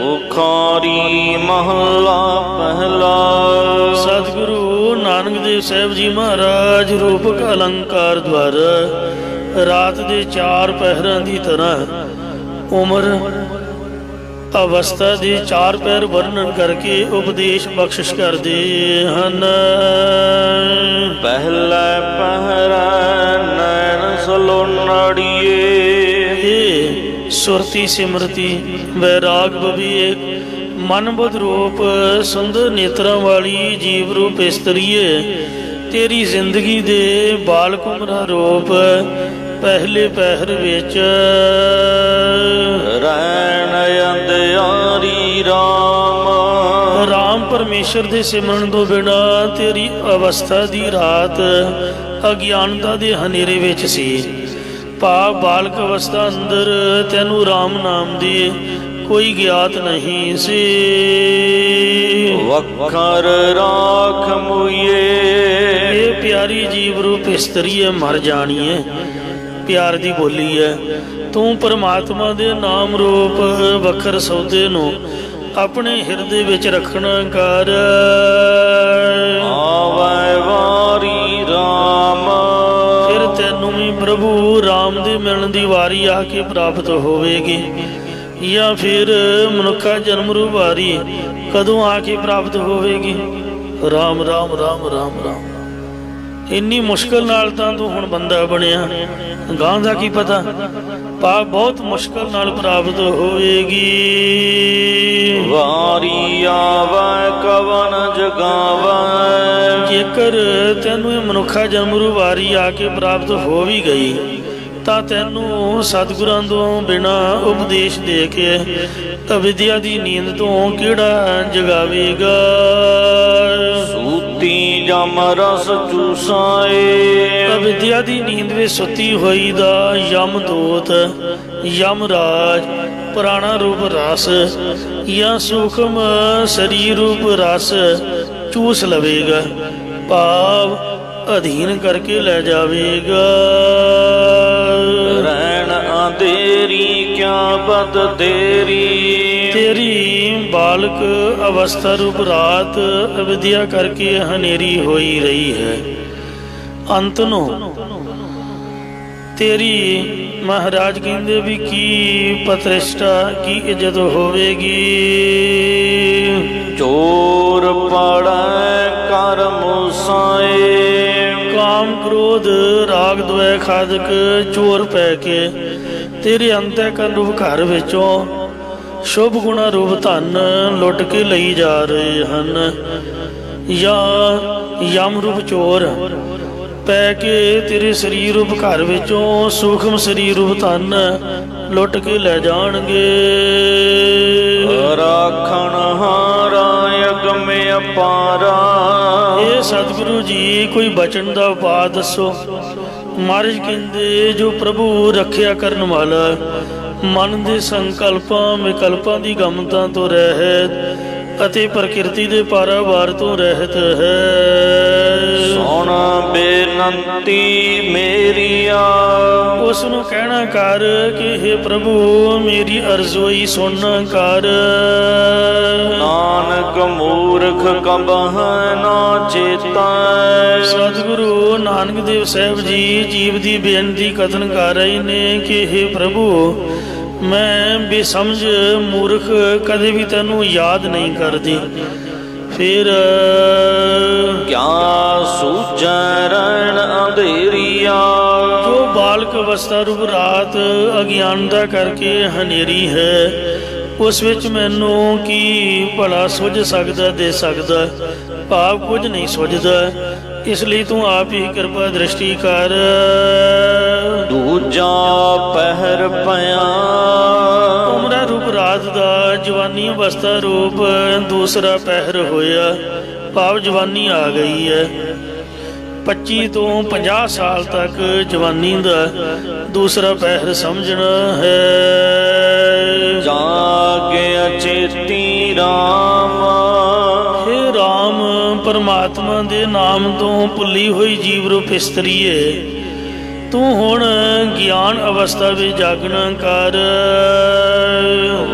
ਉਖਾਰੀ ਮਹਲਾ ਪਹਿਲਾ। सतगुरु नानक देव साहब जी महाराज रूपक अलंकार द्वारा रात दे 4 पहरां दी तरह उम्र अवस्था दे 4 पहर वर्णन करके उपदेश बख्शिश करते हैं। पहला पहरा नैन सलोनाड़िए, सुरती सिमरती वैराग विवेक मन बुध रूप सुंदर नेत्रां वाली जीव रूप इस्तरीए, तेरी जिंदगी दे बाल कुमरा रूप पहले पहर विच रहन अंधियारी राम। राम परमेश्वर दे सिमरन तो बिना तेरी अवस्था दी रात अज्ञानता दे हनेरे विच सी। पाप बालक अवस्था अंदर तैनू राम नाम दी कोई ज्ञात नहीं सी। वखर राख मुए, ये प्यारी जीव रूप इस्तरी है मर जानी है, प्यार दी बोली है। तू परमात्मा दे नाम रूप वखर सौदे नू अपने हिरदे विच रखना कर। आवे वारी राम, फिर तैनू भी प्रभु राम दे मिलण दी वारी आके प्राप्त होवेगी। या फिर मनुखा जन्म रू वारी कदों आके प्राप्त होवेगी। राम राम राम राम राम। इन्नी मुश्किल नाल तां तू हुण बंदा बनिया, गां दा की पता पाप बहुत मुश्किल नाल प्राप्त होवेगी। वारी आवे कवन जगावे, जेकर तैनू ये मनुखा जन्म रू वारी आके प्राप्त हो भी गई ਤਾਂ ਤੈਨੂੰ ਸਤਿਗੁਰਾਂ ਤੋਂ ਬਿਨਾ ਉਪਦੇਸ਼ ਦੇ ਕੇ ਅਵਿਦਿਆ ਦੀ ਨੀਂਦ ਤੋਂ ਕਿਹੜਾ ਜਗਾਵੇਗਾ। ਸੂਤੀ ਜਮ ਰਸ ਚੂਸਾਏ, ਅਵਿਦਿਆ ਦੀ ਨੀਂਦ ਵਿੱਚ ਸੁੱਤੀ ਹੋਈ ਦਾ ਯਮ ਦੂਤ ਯਮ ਰਾਜ ਪੁਰਾਣਾ ਰੂਪ ਰਸ ਜਾਂ ਸੂਖਮ ਸਰੀਰ ਰੂਪ ਰਸ ਚੂਸ ਲਵੇਗਾ, ਭਾਵ अधीन करके ले जावेगा। रहन अंधेरी क्या बद देरी, तेरी बालक अवस्था रूप रात अविद्या करके हनेरी होई रही है। अंत नो तेरी महाराज कहते भी की प्रतिष्ठा की इज्जत होवेगी। चोर पड़े कर मुसाए, काम क्रोध राग द्वै खादक चोर पै के तेरे अंतःकरण रूप घर विचों शुभ गुणा रूप धन लुट के लई जा रहे हैं। या यम रूप चोर पै के तेरे शरीर रूप घर विचों सूक्ष्म शरीर रूप धन लुट के ले जाणगे। राखण हारा अगमे अपारा, ये सतगुरु जी कोई बचन का उपाय दसो। महाराज कहते जो प्रभु रखिया करन वाला मन के संकल्पां विकल्पां की गमता तो रहत अते प्रकृति के पारावार तो रहत है। सुन बेनंती मेरिया, उसनू कहना कर कि हे प्रभु मेरी अर्जोई सुनना कर। नानक मूर्ख कबह ना चेता, सतगुरु नानक देव साहब जी जीव की बेनती कथन कर रहे ने कि हे प्रभु मैं बेसमझ मूर्ख कदे भी तेनू याद नहीं करती। फिर क्या सूझै रहन अंधेरिया, जो बालक अवस्था रूप रात अज्ञानता करके हनेरी है उस विच मैनू की भला सुझ सकदा दे सकदा, भाव कुछ नहीं सुझदा। इसलिए तू आप ही कृपा दृष्टि कर। दूजा पहर पया, उमरा रूप रात दा जवानी अवस्था रूप दूसरा पहर होया, भाव जवानी आ गई है। 25 तो 50 साल तक जवानी दा दूसरा पहर समझना है। जागे अचेती राम, हे राम परमात्मा दे नाम तो भुली हुई जीव रूप इस्तरी है, तू हुण ज्ञान अवस्था में जागना कर।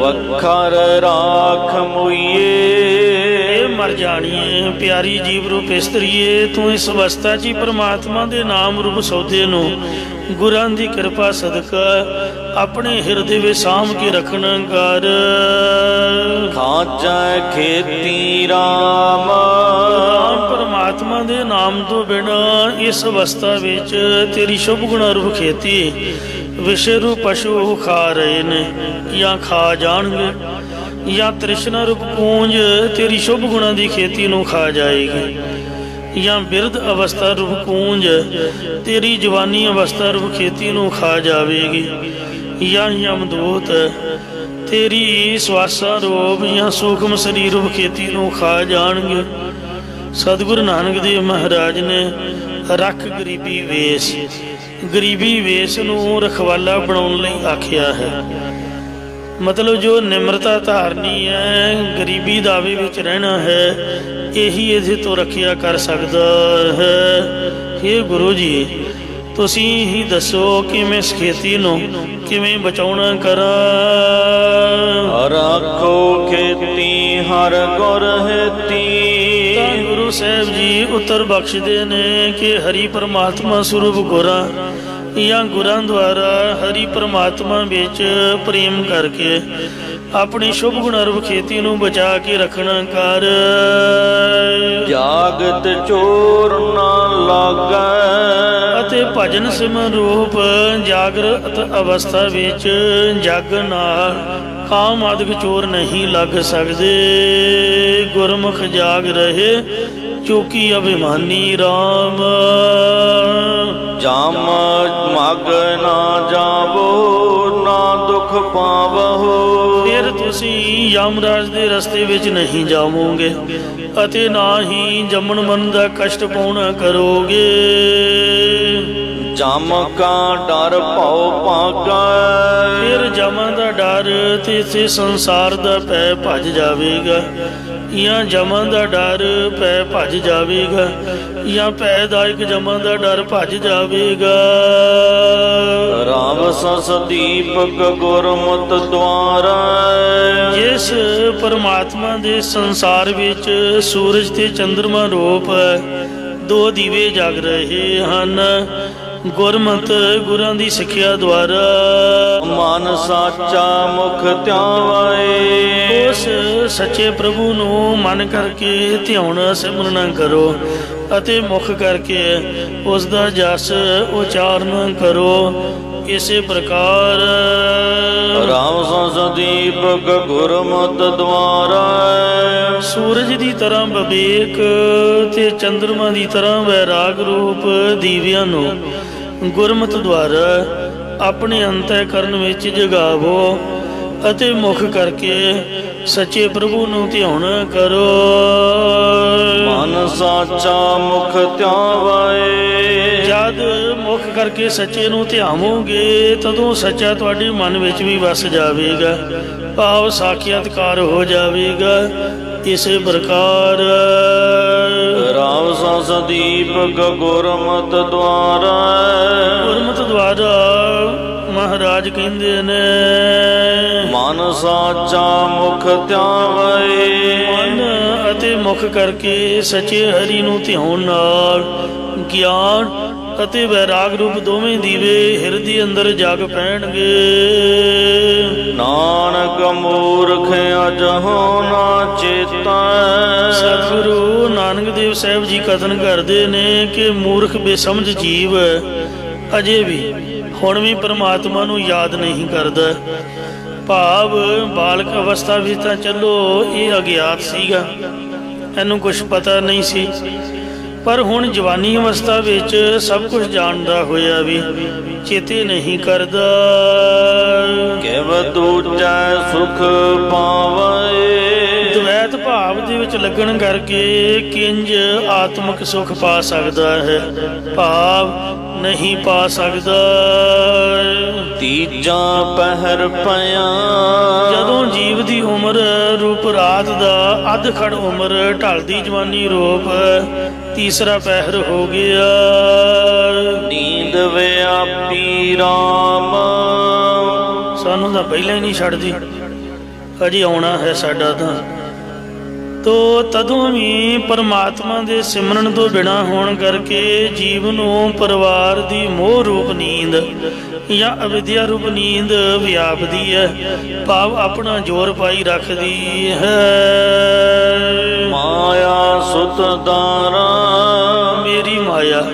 वखर राख मुइए मर जाणीए प्यारी जीव रूप इस्त्रीए तू इस अवस्था च परमात्मा दे नाम रूप सौदे नूं गुरां दी कृपा सदका अपने हिरदे विच साम के रखना कर। खाजा खेती राम परमात्मा दे नाम तो बिना इस अवस्था विच तेरी शुभ गुणा रूप खेती विषय रूप पशु खा रहे ने या खा जाणगे या तृष्णा रूप पूंज तेरी शुभ गुणा की खेती नूं खा जाएगी या बिरध अवस्था रूप पूंज तेरी जवानी अवस्था रूप खेती नूं खा जाएगी या यमदूत तेरी श्वासा रूप या सूक्ष्म शरीर रूप खेती नूं खा जाणगे। सतगुरु नानक देव महाराज ने रख गरीबी वेश नूं रखवाला बनाउण लई आखिया है। मतलब जो निम्रता धारनी है गरीबी दावे विच रहना है यही इहदे तो रखिया कर सकदा है। हे गुरु जी तुसीं ही दसो कि मैं इस खेती नूं किवें बचाउणा करां। रखो खेती हर गुर हेती गुरु साहब जी उत्तर बख्शदे ने कि हरि परमात्मा स्वरूप गुरां या गुरां द्वारा हरि परमात्मा विच प्रेम करके अपनी शुभ गुण रूप खेती नूं बचा के रखना कर। जागत चोर ना लागै अते भजन सिमरन रूप जागृत अवस्था विच जग नाल काम आदि चोर नहीं लग सकते। गुरमुख जाग रहे चौकी अभिमानी राम जाम मग ना जावो ना दुख पावहो। फिर तुसी यमराज दे रस्ते विच नहीं जावोगे अते ना ही जमन मन का कष्ट पाउणा करोगे। जम का डर पाओ पागा फिर जमा का डर ते संसार का पै भज जाएगा या जमा का डर पै भज जाएगा या पैदायक जमा का डर भज जाएगा। राम सस दीपक गुरमत द्वारा जिस परमात्मा दे संसार विच सूरज ते चंद्रमा रूप दो दीवे जग रहे हैं गुरमत गुरां दी सिक्ख्या द्वारा। मन साचा मुख ध्यावे उस सच्चे प्रभु नूं मन करके ध्याउणा सिमरना करो अते मुख करके उसका जस उचारण करो। इसे प्रकार राम सस दीपक गुरमत द्वारा सूरज की तरह विवेक ते चंद्रमा की तरह वैराग रूप दीवियां नूं गुरमत द्वारा अपने अंतःकरण विच जगावो अते मुख करके सच्चे प्रभु नूं ध्यान करो। मन साचा मुख ध्यावे जद मुख करके सच्चे नूं ध्यावोगे तदों सच्चा तुहाडे मन विच भी वस जावेगा भाव साक्षात्कार हो जावेगा। इस प्रकार राम सस दीपक गुरमत द्वारा महाराज कहंदे ने मन साचा मुख ध्यावे मन अते मुख करके सच्चे हरि नूं ध्यान नाल ज्ञान अते वैराग रूप दोवें दीवे हिरदे अंदर जग पैणगे। नानक मूर्ख अजहो ना चेता सतगुरु नानक देव साहब जी कथन करते ने कि मूर्ख बेसमझ जीव अजे भी हुण भी परमात्मा नूं याद नहीं करता। भाव बालक अवस्था विच तां चलो ये अज्ञात सीगा इहनूं कुछ पता नहीं सी पर हुण जवानी अवस्था विच सब कुछ जानदा होया भी चेते नहीं करदा। किव दूजा सुख पावे द्वैत भाव दे विच लगन करके किंज आत्मक सुख पा सकदा है भाव नहीं पा सकदा। तीजा पहर पया जदों जीव दी उम्र रूप रात दा अध खड़ उम्र ढलदी जवानी रूप तीसरा पहर हो गया। नींद व्यापी राम सानू ਤਾਂ ਪਹਿਲਾਂ ਹੀ ਨਹੀਂ ਛੱਡਦੀ, ਅਜੇ ਆਉਣਾ ਹੈ ਸਾਡਾ ਤਾਂ। ਤੋ ਤਦੋਂ ਵੀ ਪਰਮਾਤਮਾ ਦੇ ਸਿਮਰਨ ਤੋਂ ਬਿਨਾਂ ਹੋਣ ਕਰਕੇ ਜੀਵ ਨੂੰ ਪਰਿਵਾਰ ਦੀ ਮੋਹ ਰੂਪ ਨੀਂਦ ਜਾਂ ਅਵਿਦਿਆ ਰੂਪ ਨੀਂਦ ਵਿਆਪਦੀ ਹੈ, ਭਾਵ ਆਪਣਾ ਜ਼ੋਰ ਪਾਈ ਰੱਖਦੀ ਹੈ। ਮਾਇਆ ਸੁਤ ਦਾਰਾ, ਮੇਰੀ ਮਾਇਆ,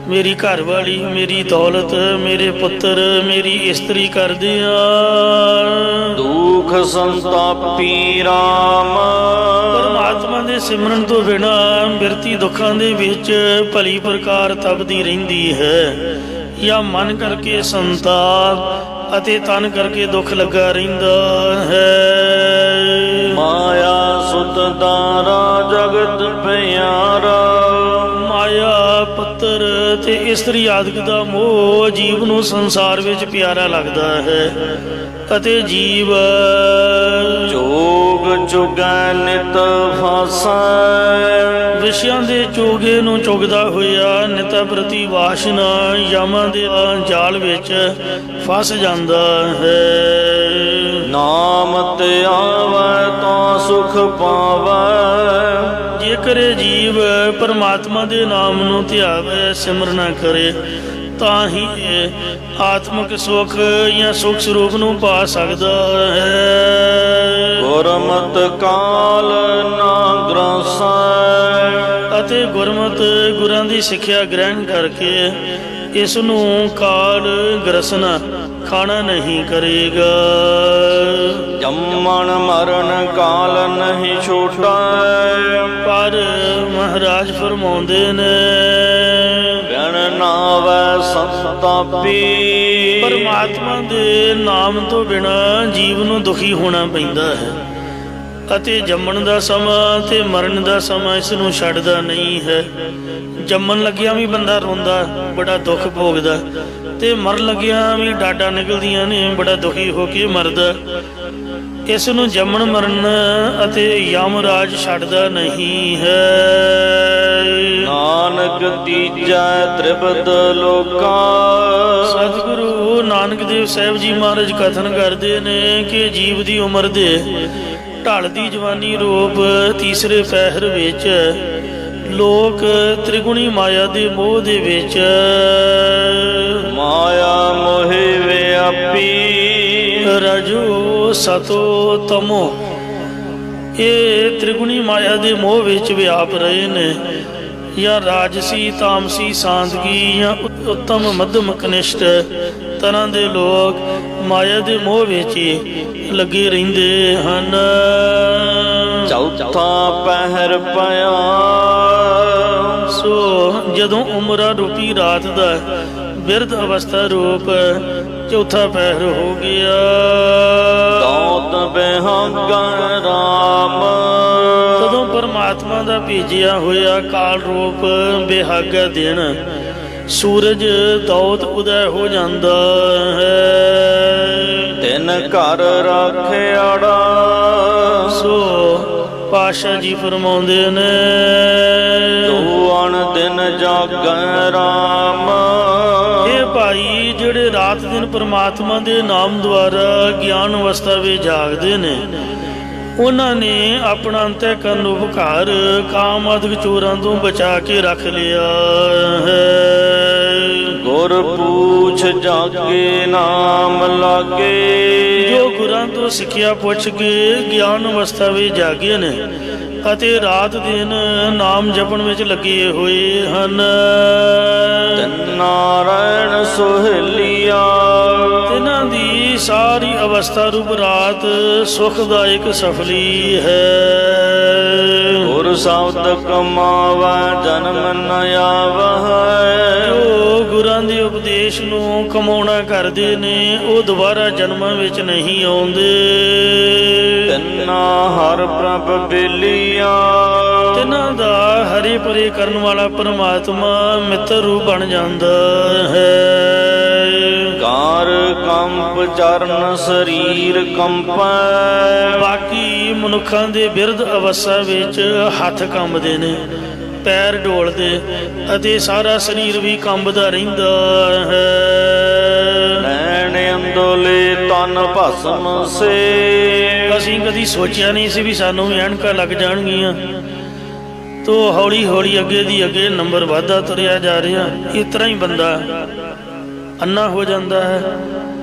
ਮੇਰੀ ਘਰ ਵਾਲੀ, ਮੇਰੀ ਦੌਲਤ, ਮੇਰੇ ਪੁੱਤਰ, ਮੇਰੀ ਇਸਤਰੀ ਕਰਦੇ ਆ ਦੁਖ ਸੰਤਾਪੀ ਰਾਮ। ਪਰਮਾਤਮਾ ਦੇ ਸਿਮਰਨ ਤੋਂ ਬਿਨਾਂ ਬਿਰਤੀ ਦੁੱਖਾਂ ਦੇ ਵਿੱਚ ਭਲੀ ਪ੍ਰਕਾਰ ਤਪਦੀ ਰਹਿੰਦੀ ਹੈ, ਜਾਂ ਮਨ ਕਰਕੇ ਸੰਤਾਪ ਅਤੇ ਤਨ ਕਰਕੇ ਦੁੱਖ ਲੱਗਾ ਰਹਿੰਦਾ ਹੈ। ਮਾਇਆ ਸੁਤ ਦਾਰਾ ਜਗਤ ਪਿਆਰਾ, ਮਾਇਆ, ਪੁੱਤਰ ਤੇ ਇਸਤਰੀ ਆਦਿਕ ਦਾ ਮੋਹ ਜੀਵ ਨੂੰ ਸੰਸਾਰ ਵਿੱਚ ਪਿਆਰਾ ਲੱਗਦਾ ਹੈ, ਅਤੇ ਜੀਵ ਚੋਗ ਚੁਗੈ ਨਿਤ ਫਸੈ। ਵਿਸ਼ਿਆਂ ਦੇ ਚੋਗੇ ਨੂੰ ਚੁਗਦਾ ਹੋਇਆ ਨਿਤ ਪ੍ਰਤੀ ਵਾਸ਼ਨਾ ਯਮਾਂ ਦੇ ਜਾਲ ਵਿੱਚ ਫਸ ਜਾਂਦਾ ਹੈ। ਨਾਮ ਤੇ ਆਵੈ ਤਾਂ ਸੁਖ ਪਾਵੈ, ਜੇਕਰ ਜੀਵ ਪਰਮਾਤਮਾ ਦੇ ਨਾਮ ਨੂੰ ਧਿਆਵੇ, ਸਿਮਰਨਾ ਕਰੇ, ਤਾਂ ਹੀ ਇਹ ਆਤਮਿਕ ਸੁਖ ਜਾਂ ਸੁਖ ਸਰੂਪ ਨੂੰ ਪਾ ਸਕਦਾ ਹੈ। ਗੁਰਮਤਿ ਕਾਲ ਨਾ ਗ੍ਰਸੈ, ਅਤੇ ਗੁਰਮਤਿ ਗੁਰਾਂ ਦੀ ਸਿੱਖਿਆ ਗ੍ਰਹਿਣ ਕਰਕੇ ਇਸ ਨੂੰ ਕਾਲ ਗ੍ਰਸਣਾ ਖਾਣਾ ਨਹੀਂ ਕਰੇਗਾ। ਜੰਮਣ ਮਰਨ ਕਾਲ ਨਹੀਂ ਛੋਟਾ, ਪਰ ਮਹਾਰਾਜ ਫਰਮਾਉਂਦੇ ਨੇ ਬਿਨ ਨਾਵੈ ਸੰਤਾਪੀ। ਪਰਮਾਤਮਾ ਦੇ ਨਾਮ ਤੋਂ ਬਿਨਾਂ ਜੀਵ ਨੂੰ ਦੁਖੀ ਹੋਣਾ ਪੈਂਦਾ ਹੈ, ਅਤੇ ਜੰਮਣ ਦਾ ਸਮਾਂ ਤੇ ਮਰਨ ਦਾ ਸਮਾਂ ਇਸ ਨੂੰ ਛੱਡਦਾ ਨਹੀਂ ਹੈ। ਜੰਮਣ ਲੱਗਿਆ ਵੀ ਬੰਦਾ ਰੋਂਦਾ, ਬੜਾ ਦੁੱਖ ਭੋਗਦਾ, ਤੇ ਮਰਨ ਲੱਗਿਆ ਵੀ ਡਾਡਾ ਨਿਕਲਦੀਆਂ ਨੇ, ਬੜਾ ਦੁਖੀ ਹੋ ਕੇ ਮਰਦਾ। ਇਸ ਨੂੰ ਜੰਮਣ ਮਰਨ ਅਤੇ ਯਮਰਾਜ ਛੱਡਦਾ ਨਹੀਂ ਹੈ। ਨਾਨਕ ਤੀਜੈ ਤ੍ਰਿਪਤ ਲੋਕਾ, ਸਤਿਗੁਰੂ ਨਾਨਕ ਦੇਵ ਸਾਹਿਬ ਜੀ ਮਹਾਰਾਜ ਕਥਨ ਕਰਦੇ ਨੇ ਕਿ ਜੀਵ ਦੀ ਉਮਰ ਦੇ ਢਲਦੀ ਜਵਾਨੀ ਰੂਪ ਤੀਸਰੇ ਪਹਿਰ ਵਿੱਚ ਲੋਕ ਤ੍ਰਿਗੁਣੀ ਮਾਇਆ ਦੇ ਮੋਹ ਦੇ ਵਿੱਚ ਮਾਇਆ ਮੋਹਿ ਵਿਆਪੀ, ਰਜੋ ਸਤੋ ਤਮੋ, ਇਹ ਤ੍ਰਿਗੁਣੀ ਮਾਇਆ ਦੇ ਮੋਹ ਵਿੱਚ ਵਿਆਪ ਰਹੇ ਨੇ। ਜਾਂ ਰਾਜਸੀ, ਤਾਮਸੀ, ਸਾਂਦਗੀ ਜਾਂ ਉੱਤਮ ਮੱਧਮ ਕਨਿਸ਼ਟ ਤਰ੍ਹਾਂ ਦੇ ਲੋਕ ਮਾਇਆ ਦੇ ਮੋਹ ਵਿੱਚ ਹੀ ਲੱਗੇ ਰਹਿੰਦੇ ਹਨ। ਚੌਥਾ ਪਹਿਰ ਪਿਆ, ਸੋ ਜਦੋਂ ਉਮਰਾ ਰੂਪੀ ਰਾਤ ਦਾ ਬਿਰਧ ਅਵਸਥਾ ਰੂਪ ਚੌਥਾ ਪਹਿਰ ਹੋ ਗਿਆ। ਦੌਤ ਬਿਹੰਗਾ ਰਾਮ, ਤਦੋਂ ਪਰਮਾਤਮਾ ਦਾ ਭੇਜਿਆ ਹੋਇਆ ਕਾਲ ਰੂਪ ਬਿਹਾਗਾ ਦਿਨ ਸੂਰਜ ਦੌਤ ਉਦੈ ਹੋ ਜਾਂਦਾ ਹੈ। ਤਿਨ ਘਰ ਰੱਖਿਆੜਾ, ਸੋ ਪਾਸ਼ਾ ਜੀ ਫਰਮਾਉਂਦੇ ਨੇ ਤੂੰ ਅਣ ਦਿਨ ਜਾਗੈ ਰਾਮ। ਇਹ ਭਾਈ ਜਿਹੜੇ ਰਾਤ ਦਿਨ ਪਰਮਾਤਮਾ ਦੇ ਨਾਮ ਦੁਆਰਾ ਗਿਆਨ ਅਵਸਥਾ ਵਿੱਚ ਜਾਗਦੇ ਨੇ, ਉਹਨਾਂ ਨੇ ਆਪਣਾ ਅੰਤःਕਰਨ ਉਪਕਾਰ ਕਾਮ ਆਦਿਕ ਚੋਰਾਂ ਤੋਂ ਬਚਾ ਕੇ ਰੱਖ ਲਿਆ ਹੈ। ਗੁਰ ਪੂਛ ਜਾਗੇ ਨਾਮ ਲਾਗੇ, ਜੋ ਗੁਰਾਂ ਤੋਂ ਸਿੱਖਿਆ ਪੁੱਛ ਕੇ ਗਿਆਨ ਅਵਸਥਾ ਵਿੱਚ ਜਾਗੇ ਨੇ ਅਤੇ ਰਾਤ ਦਿਨ ਨਾਮ ਜਪਣ ਵਿੱਚ ਲੱਗੇ ਹੋਏ ਹਨ। ਨਾਰਾਇਣ ਸੁਹੇਲੀਆ, ਤਿਨਾਂ ਦੀ ਸਾਰੀ ਅਵਸਥਾ ਰੂਪ ਰਾਤ ਸੁਖਦਾਇਕ ਸਫਲੀ ਹੈ। ਗੁਰ ਸ਼ਬਦ ਕਮਾਵੈ ਜਨਮ ਨ ਆਵੈ, ਜੋ ਗੁਰਾਂ ਦੇ ਉਪਦੇਸ਼ ਨੂੰ ਕਮਾਉਣਾ ਕਰਦੇ ਨੇ ਉਹ ਦੁਬਾਰਾ ਜਨਮਾਂ ਵਿੱਚ ਨਹੀਂ ਆਉਂਦੇ। ਤਿੰਨਾ ਹਰ ਪ੍ਰਭ ਬੇਲੀਆ, ਤਿਨਾਂ ਦਾ ਹਰੇ ਪਰੇ ਕਰਨ ਵਾਲਾ ਪਰਮਾਤਮਾ ਮਿੱਤਰ ਰੂਪ ਬਣ ਜਾਂਦਾ ਹੈ। ਕਾਰ ਕੰਪ ਚਰਨ ਸਰੀਰ ਕੰਪੈ, ਬਾਕੀ ਮਨੁੱਖਾਂ ਦੇ ਬਿਰਧ ਅਵਸਥਾ ਵਿੱਚ ਹੱਥ ਕੰਬਦੇ ਨੇ, ਪੈਰ ਡੋਲਦੇ ਅਤੇ ਸਾਰਾ ਸਰੀਰ ਵੀ ਕੰਬਦਾ ਰਹਿੰਦਾ ਹੈ। ਨੈਣ ਡੋਲੇ ਤਨ ਭਸਮ ਸੇ। ਅਸੀਂ ਕਦੀ ਸੋਚਿਆ ਨਹੀਂ ਸੀ ਵੀ ਸਾਨੂੰ ਵੀ ਐਨਕਾਂ ਲੱਗ ਜਾਣਗੀਆਂ। ਤੋ ਹੌਲੀ ਹੌਲੀ ਅੱਗੇ ਦੀ ਅੱਗੇ ਨੰਬਰ ਵੱਧਦਾ ਤੁਰਿਆ ਜਾ ਰਿਹਾ। ਇਸ ਤਰ੍ਹਾਂ ਹੀ ਬੰਦਾ ਅੰਨਾ ਹੋ ਜਾਂਦਾ ਹੈ।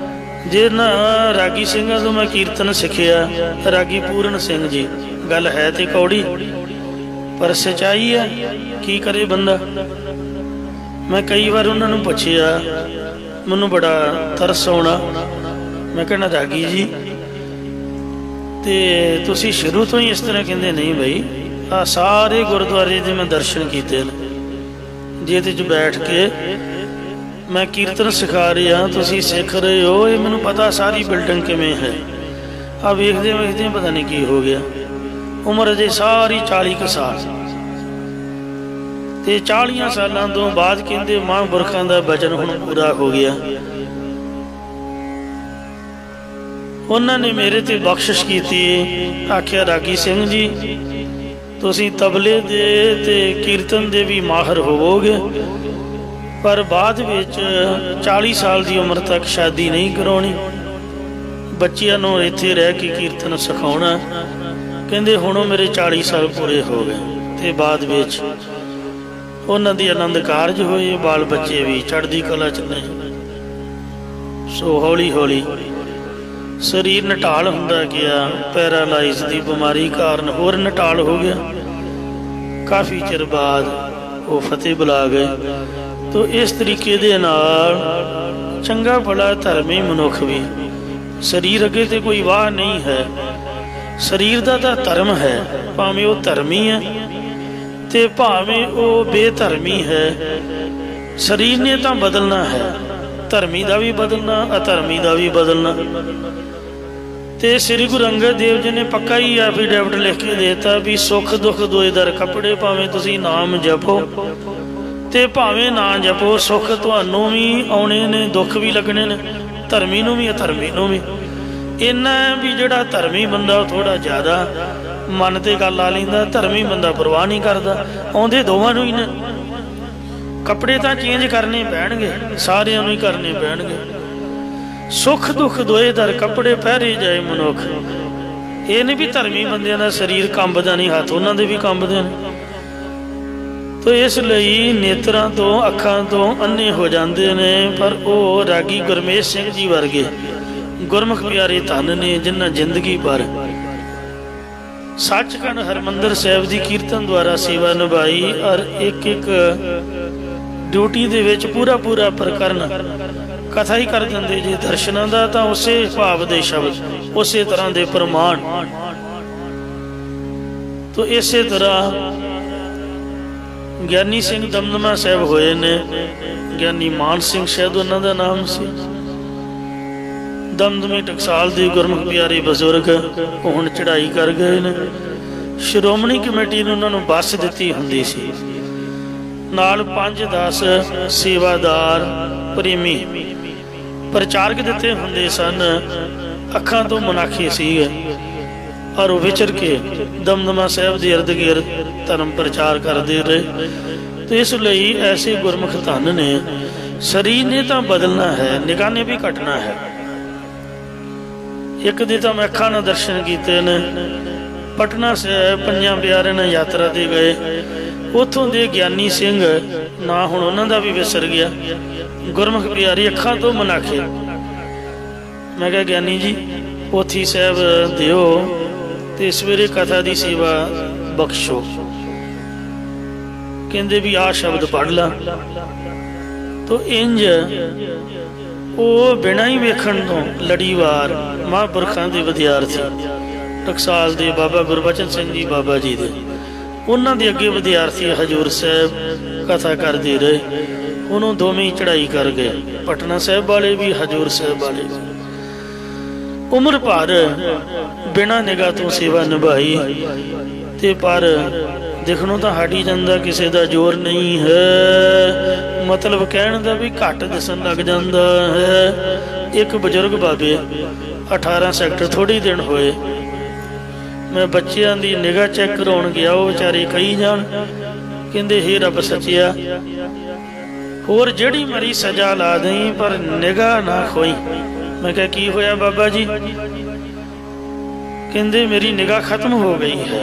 ਜੇ ਨਾ ਰਾਗੀ ਸਿੰਘਾਂ ਤੋਂ ਮੈਂ ਕੀਰਤਨ ਸਿੱਖਿਆ, ਰਾਗੀ ਪੂਰਨ ਸਿੰਘ ਜੀ, ਗੱਲ ਹੈ ਤੇ ਕੌੜੀ ਪਰ ਸੱਚਾਈ ਹੈ। ਕੀ ਕਰੇ ਬੰਦਾ। ਮੈਂ ਕਈ ਵਾਰ ਉਹਨਾਂ ਨੂੰ ਪੁੱਛਿਆ, ਮੈਨੂੰ ਬੜਾ ਤਰਸ ਆਉਣਾ। ਮੈਂ ਕਹਿਣਾ ਰਾਗੀ ਜੀ ਤੇ ਤੁਸੀਂ ਸ਼ੁਰੂ ਤੋਂ ਹੀ ਇਸ ਤਰ੍ਹਾਂ ਕਹਿੰਦੇ? ਨਹੀਂ ਬਈ, ਆ ਸਾਰੇ ਗੁਰਦੁਆਰੇ ਦੇ ਮੈਂ ਦਰਸ਼ਨ ਕੀਤੇ ਨੇ, ਜੇ ਇਹਦੇ 'ਚ ਬੈਠ ਕੇ ਮੈਂ ਕੀਰਤਨ ਸਿਖਾ ਰਿਹਾ, ਤੁਸੀਂ ਸਿੱਖ ਰਹੇ ਹੋ, ਇਹ ਮੈਨੂੰ ਪਤਾ ਸਾਰੀ ਬਿਲਡਿੰਗ ਕਿਵੇਂ ਹੈ। ਆ ਵੇਖਦੇ ਵੇਖਦੇ ਪਤਾ ਨਹੀਂ ਕੀ ਹੋ ਗਿਆ। ਉਮਰ ਅਜੇ ਸਾਰੀ 40 ਕੁ ਸਾਲ ਤੇ 40 ਸਾਲਾਂ ਤੋਂ ਬਾਅਦ ਕਹਿੰਦੇ ਮਹਾਂਪੁਰਖਾਂ ਦਾ ਬਚਨ ਹੁਣ ਪੂਰਾ ਹੋ ਗਿਆ। ਉਹਨਾਂ ਨੇ ਮੇਰੇ ਤੇ ਬਖਸ਼ਿਸ਼ ਕੀਤੀ। ਆਖਿਆ ਰਾਗੀ ਸਿੰਘ ਜੀ ਤੁਸੀਂ ਤਬਲੇ ਦੇ ਤੇ ਕੀਰਤਨ ਦੇ ਵੀ ਮਾਹਰ ਹੋਵੋਗੇ, ਪਰ ਬਾਅਦ ਵਿੱਚ 40 ਸਾਲ ਦੀ ਉਮਰ ਤੱਕ ਸ਼ਾਦੀ ਨਹੀਂ ਕਰਾਉਣੀ, ਬੱਚਿਆਂ ਨੂੰ ਇੱਥੇ ਰਹਿ ਕੇ ਕੀਰਤਨ ਸਿਖਾਉਣਾ। ਕਹਿੰਦੇ ਹੁਣ ਉਹ ਮੇਰੇ 40 ਸਾਲ ਪੂਰੇ ਹੋ ਗਏ ਤੇ ਬਾਅਦ ਵਿੱਚ ਉਹਨਾਂ ਦੀ ਆਨੰਦ ਕਾਰਜ ਹੋਏ, ਬਾਲ ਬੱਚੇ ਵੀ ਚੜ੍ਹਦੀ ਕਲਾ 'ਚ ਨੇ। ਸੋ ਹੌਲੀ ਹੌਲੀ ਸਰੀਰ ਨਟਾਲ ਹੁੰਦਾ ਗਿਆ। ਪੈਰਾਲਾਈਜ਼ ਦੀ ਬਿਮਾਰੀ ਕਾਰਨ ਹੋਰ ਨਟਾਲ ਹੋ ਗਿਆ। ਕਾਫੀ ਚਿਰ ਬਾਅਦ ਉਹ ਫਤਿਹ ਬੁਲਾ ਗਏ। ਤੋ ਇਸ ਤਰੀਕੇ ਦੇ ਨਾਲ ਚੰਗਾ ਭਲਾ ਧਰਮੀ ਮਨੁੱਖ ਵੀ, ਸਰੀਰ ਅੱਗੇ ਤੇ ਕੋਈ ਵਾਹ ਨਹੀਂ ਹੈ, ਸਰੀਰ ਦਾ ਤਾਂ ਧਰਮ ਹੈ। ਭਾਵੇਂ ਉਹ ਧਰਮੀ ਹੈ ਤੇ ਭਾਵੇਂ ਉਹ ਬੇਧਰਮੀ ਹੈ, ਸਰੀਰ ਨੇ ਤਾਂ ਬਦਲਣਾ ਹੈ। ਧਰਮੀ ਦਾ ਵੀ ਬਦਲਣਾ, ਅਧਰਮੀ ਦਾ ਵੀ ਬਦਲਣਾ। ਤੇ ਸ੍ਰੀ ਗੁਰੂ ਅੰਗਦ ਦੇਵ ਜੀ ਨੇ ਪੱਕਾ ਹੀ ਐਫੀਡੇਵਿਟ ਲਿਖ ਕੇ ਦੇਤਾ ਵੀ ਸੁੱਖ ਦੁੱਖ ਦੋਏ ਦਰ ਕੱਪੜੇ। ਭਾਵੇਂ ਤੁਸੀਂ ਨਾਮ ਜਪੋ ਤੇ ਭਾਵੇਂ ਨਾ ਜਪੋ, ਸੁੱਖ ਤੁਹਾਨੂੰ ਵੀ ਆਉਣੇ ਨੇ, ਦੁੱਖ ਵੀ ਲੱਗਣੇ ਨੇ, ਧਰਮੀ ਨੂੰ ਵੀ ਅਧਰਮੀ ਨੂੰ ਵੀ। ਇੰਨਾ ਵੀ ਜਿਹੜਾ ਧਰਮੀ ਬੰਦਾ ਉਹ ਥੋੜ੍ਹਾ ਜ਼ਿਆਦਾ ਮਨ ਤੇ ਗੱਲ ਆ ਲੈਂਦਾ, ਧਰਮੀ ਬੰਦਾ ਪਰਵਾਹ ਨਹੀਂ ਕਰਦਾ। ਆਉਂਦੇ ਦੋਵਾਂ ਨੂੰ ਹੀ ਨੇ। ਕੱਪੜੇ ਤਾਂ ਚੇਂਜ ਕਰਨੇ ਪੈਣਗੇ, ਸਾਰਿਆਂ ਨੂੰ ਹੀ ਕਰਨੇ ਪੈਣਗੇ। ਸੁੱਖ ਦੁੱਖ ਦੋਏ ਦਰ ਕੱਪੜੇ ਪਹਿਰੇ ਜਾਏ ਮਨੁੱਖ। ਇਹ ਨਹੀਂ ਵੀ ਧਰਮੀ ਬੰਦਿਆਂ ਦਾ ਸਰੀਰ ਕੰਬਦਾ ਨਹੀਂ, ਹੱਥ ਉਹਨਾਂ ਦੇ ਵੀ ਕੰਬਦੇ ਨੇ। ਤੋ ਇਸ ਲਈ ਨੇਤਰਾਂ ਤੋਂ ਅੱਖਾਂ ਤੋਂ ਅੰਨੇ ਹੋ ਜਾਂਦੇ ਨੇ। ਪਰ ਉਹ ਰਾਗੀ ਗੁਰਮੇਸ਼ ਸਿੰਘ ਜੀ ਵਰਗੇ ਗੁਰਮੁਖ ਪਿਆਰੇ ਧੰਨ ਨੇ, ਜਿਨ੍ਹਾਂ ਜ਼ਿੰਦਗੀ ਭਰ ਸੱਚਖੰਡ ਹਰਿਮੰਦਰ ਸਾਹਿਬ ਦੀ ਕੀਰਤਨ ਦੁਆਰਾ ਸੇਵਾ ਨਿਭਾਈ। ਔਰ ਇੱਕ ਇੱਕ ਡਿਊਟੀ ਦੇ ਵਿੱਚ ਪੂਰਾ ਪੂਰਾ ਪ੍ਰਕਰਨ ਕਥਾ ਹੀ ਕਰ ਦਿੰਦੇ। ਜੇ ਦਰਸ਼ਨਾਂ ਦਾ ਤਾਂ ਉਸੇ ਭਾਵ ਦੇ ਸ਼ਬਦ, ਉਸੇ ਤਰ੍ਹਾਂ ਦੇ ਪ੍ਰਮਾਣ। ਤੋ ਇਸੇ ਤਰ੍ਹਾਂ ਗਿਆਨੀ ਸਿੰਘ ਦਮਦਮਾ ਸਾਹਿਬ ਹੋਏ ਨੇ। ਗਿਆਨੀ ਮਾਨ ਸਿੰਘ ਸ਼ਾਇਦ ਉਹਨਾਂ ਦਾ ਨਾਮ ਸੀ। ਦਮਦਮੇ ਟਕਸਾਲ ਦੇ ਗੁਰਮੁਖ ਪਿਆਰੇ ਬਜ਼ੁਰਗ ਹੁਣ ਚੜ੍ਹਾਈ ਕਰ ਗਏ ਨੇ। ਸ਼੍ਰੋਮਣੀ ਕਮੇਟੀ ਨੇ ਉਹਨਾਂ ਨੂੰ ਬੱਸ ਦਿੱਤੀ ਹੁੰਦੀ ਸੀ, ਨਾਲ 5-10 ਸੇਵਾਦਾਰ ਪ੍ਰੇਮੀ ਪ੍ਰਚਾਰਕ ਦਿੱਤੇ ਹੁੰਦੇ ਸਨ। ਅੱਖਾਂ ਤੋਂ ਮੁਨਾਖੇ ਸੀਗੇ ਔਰ ਉਹ ਵਿਚਰ ਕੇ ਦਮਦਮਾ ਸਾਹਿਬ ਦੇ ਇਰਦ ਗਿਰਦ ਧਰਮ ਪ੍ਰਚਾਰ ਕਰਦੇ ਰਹੇ। ਤੇ ਇਸ ਲਈ ਐਸੇ ਗੁਰਮੁਖ ਧੰਨ ਨੇ। ਸਰੀਰ ਨੇ ਤਾਂ ਬਦਲਣਾ ਹੈ, ਨਿਗਾਹ ਨੇ ਵੀ ਘਟਣਾ ਹੈ। ਇੱਕ ਦੇ ਤਾਂ ਮੈਂ ਅੱਖਾਂ ਨਾਲ ਦਰਸ਼ਨ ਕੀਤੇ ਨੇ। ਪਟਨਾ ਸਾਹਿਬ 5 ਪਿਆਰਿਆਂ ਨਾਲ ਯਾਤਰਾ ਤੇ ਗਏ। ਉੱਥੋਂ ਦੇ ਗਿਆਨੀ ਸਿੰਘ, ਨਾ ਹੁਣ ਉਹਨਾਂ ਦਾ ਵੀ ਵਿਸਰ ਗਿਆ, ਗੁਰਮੁਖ ਪਿਆਰੀ ਅੱਖਾਂ ਤੋਂ ਮਨਾਖੇ। ਮੈਂ ਕਿਹਾ ਗਿਆਨੀ ਜੀ ਪੋਥੀ ਸਾਹਿਬ ਦਿਓ ਤੇ ਸਵੇਰੇ ਕਥਾ ਦੀ ਸੇਵਾ ਬਖਸ਼ੋ। ਕਹਿੰਦੇ ਵੀ ਆਹ ਸ਼ਬਦ ਪੜ੍ਹ ਲਾ। ਤੋ ਇੰਜ ਉਹ ਬਿਨਾਂ ਹੀ ਵੇਖਣ ਤੋਂ ਲੜੀਵਾਰ ਮਹਾਂਪੁਰਖਾਂ ਦੇ ਵਿਦਿਆਰਥੀ, ਟਕਸਾਲ ਦੇ ਬਾਬਾ ਗੁਰਬਚਨ ਸਿੰਘ ਜੀ ਬਾਬਾ ਜੀ ਦੇ, ਉਹਨਾਂ ਦੇ ਅੱਗੇ ਵਿਦਿਆਰਥੀ ਹਜ਼ੂਰ ਸਾਹਿਬ ਕਥਾ ਕਰਦੇ ਰਹੇ। ਉਹਨੂੰ ਦੋਵੇਂ ਹੀ ਚੜ੍ਹਾਈ ਕਰ ਗਏ, ਪਟਨਾ ਸਾਹਿਬ ਵਾਲੇ ਵੀ ਹਜ਼ੂਰ ਸਾਹਿਬ ਵਾਲੇ ਵੀ। ਉਮਰ ਭਰ ਬਿਨਾਂ ਨਿਗਾਹ ਤੋਂ ਸੇਵਾ ਨਿਭਾਈ। ਤੇ ਪਰ ਦੇਖਣੋਂ ਤਾਂ ਹਟ ਹੀ ਜਾਂਦਾ, ਕਿਸੇ ਦਾ ਜ਼ੋਰ ਨਹੀਂ ਹੈ। ਮਤਲਬ ਕਹਿਣ ਦਾ ਵੀ ਘੱਟ ਦਿਸਣ ਲੱਗ ਜਾਂਦਾ ਹੈ। ਇੱਕ ਬਜ਼ੁਰਗ ਬਾਬੇ 18 ਸੈਕਟਰ ਥੋੜ੍ਹੇ ਦਿਨ ਹੋਏ, ਮੈਂ ਬੱਚਿਆਂ ਦੀ ਨਿਗਾਹ ਚੈੱਕ ਕਰਾਉਣ ਗਿਆ। ਉਹ ਵਿਚਾਰੇ ਕਹੀ ਜਾਣ, ਕਹਿੰਦੇ ਹੇ ਰੱਬ ਸੱਚਿਆ, ਹੋਰ ਜਿਹੜੀ ਮਰੀ ਸਜ਼ਾ ਲਾ ਦੇਈ ਪਰ ਨਿਗਾਹ ਨਾ ਖੋਈ। मैं क्या की होया बाबा जी? कहते मेरी निगाह खत्म हो गई है,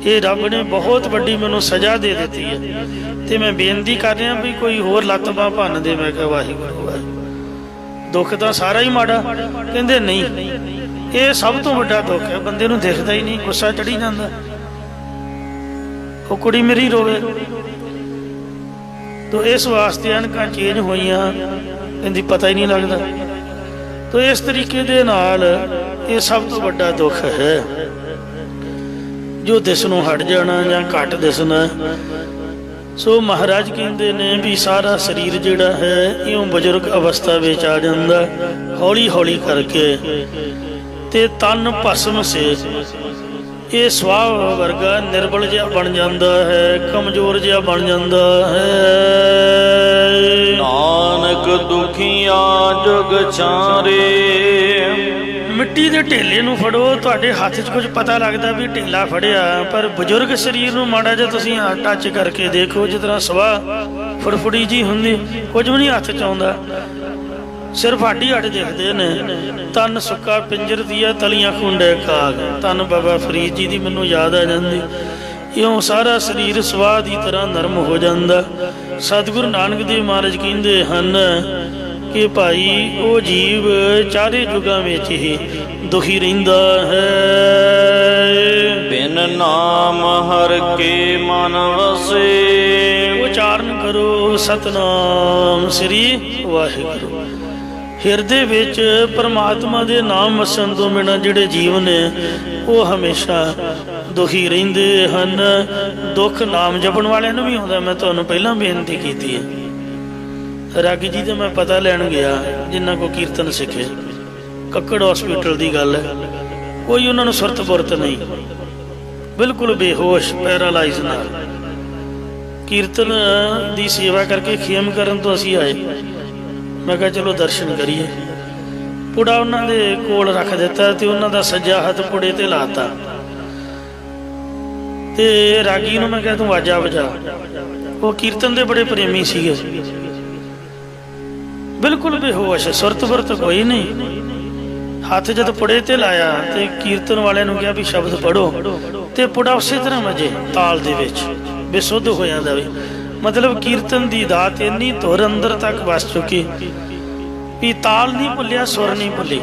ये रब ने बहुत बड़ी मैनू सजा दे दी है, तो मैं बेनती कर रहा भी कोई होर लत्त बांह भन्न दे। मैं क्या वाहिगुरू वाहिगुरू, दुख तो सारा ही माड़ा। कहते नहीं, ये सब तो बड़ा दुख है, बंदे नूं दिखदा ही नहीं, गुस्सा चढ़ी जाता। वो कुड़ी मेरी रोवे, तो इस वास्ते अनकां चेंज होईयां, कहती पता ही नहीं लगता। तो इस तरीके दे नाल ये सब तो बड़ा दुख है, जो दिसनों हट जाना या घट दिसना। सो महाराज कहते ने भी सारा शरीर जिहड़ा है इउं बजुर्ग अवस्था विच आ जांदा, हौली हौली करके ते तन भस्म से ये सुभाव वर्गा निर्बल जिहा बन जाता है, कमजोर जिहा बन जाता है। नानक दुखिया जुग छारे, मिट्टी के ढेले नूं फड़ो, तुहाडे हत्थ 'च कुछ पता लगता भी ढेला फड़िया, पर बजुर्ग शरीर नूं माड़ा जिहा तुसीं टच करके देखो, जिस तरह सवाह फुड़फुड़ी जी हुंदी, कुछ भी नहीं हत्थ 'च आउंदा, सिर्फ हड्डी हट दिखते ने। तन सुक्का पिंजर दिया तलियां खुंडे काग, तन बाबा फरीद जी की मैनू याद आ जाती। इउं सारा शरीर सुवाह की तरह नरम हो जाता। सतगुरु नानक देव महाराज कहते हैं कि भाई वो जीव चारे युगां विच ही दुखी रहिंदा है। बिन नाम हर के मन वसे, उचारण करो सतनाम श्री वाहिगुरू। हिरदे विच परमात्मा दे नाम वसन तो बिना जिहड़े जीव ने वो हमेशा दुखी रहिंदे हन। दुख नाम जपण वालियां नूं भी आउंदा। मैं तुहानूं पहलां बेनती कीती है, रागी जी तो मैं पता लैन गया जिन्हां को कीर्तन सिखे, कक्कड़ हॉस्पिटल की गल है, कोई उन्होंने सुरत पुरत नहीं, बिल्कुल बेहोश पैरालाइज नाल। कीर्तन की सेवा करके खेम करन तो असीं आए। मैं कहा चलो दर्शन करिए। पुड़ा उन्होंने कोल रख दिता ते उन्हों दा सज्जा हथ पुड़े ते लाता। ते रागी नूं मैं कहा तू वाजा वजा, वो कीर्तन दे बड़े प्रेमी सीगे, बिल्कुल बेहोश, सुरत बुरत कोई नहीं। हाथ जद पुड़े ते लाया ते कीर्तन वाले नूं कहा भी शब्द पढ़ो, ते पुड़ा उस तरह मजे ताल दे विच बेसुध हो जाता। भी मतलब कीर्तन की दात इन्नी धुर अंदर तक बस चुकी भी ताल नहीं भुलिया, सुर नहीं भुली,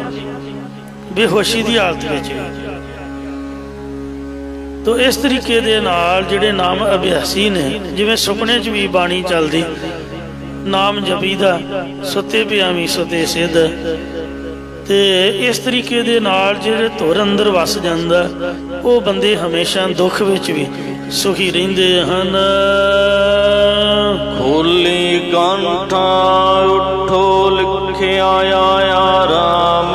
बेहोशी की हालत में। तो इस तरीके दे नाल जिहड़े नाम अभ्यासी ने, जिवें सुपने च भी बाणी चलदी, नाम जपीदा सुते पियावी सुते सिद्ध, ते इस तरीके दे नाल जिहड़े धुर अंदर वस जांदा, वो बंदे हमेशा दुख विच भी सुखी रहिंदे हन। खोली कंठा उठो लिखिया आया राम,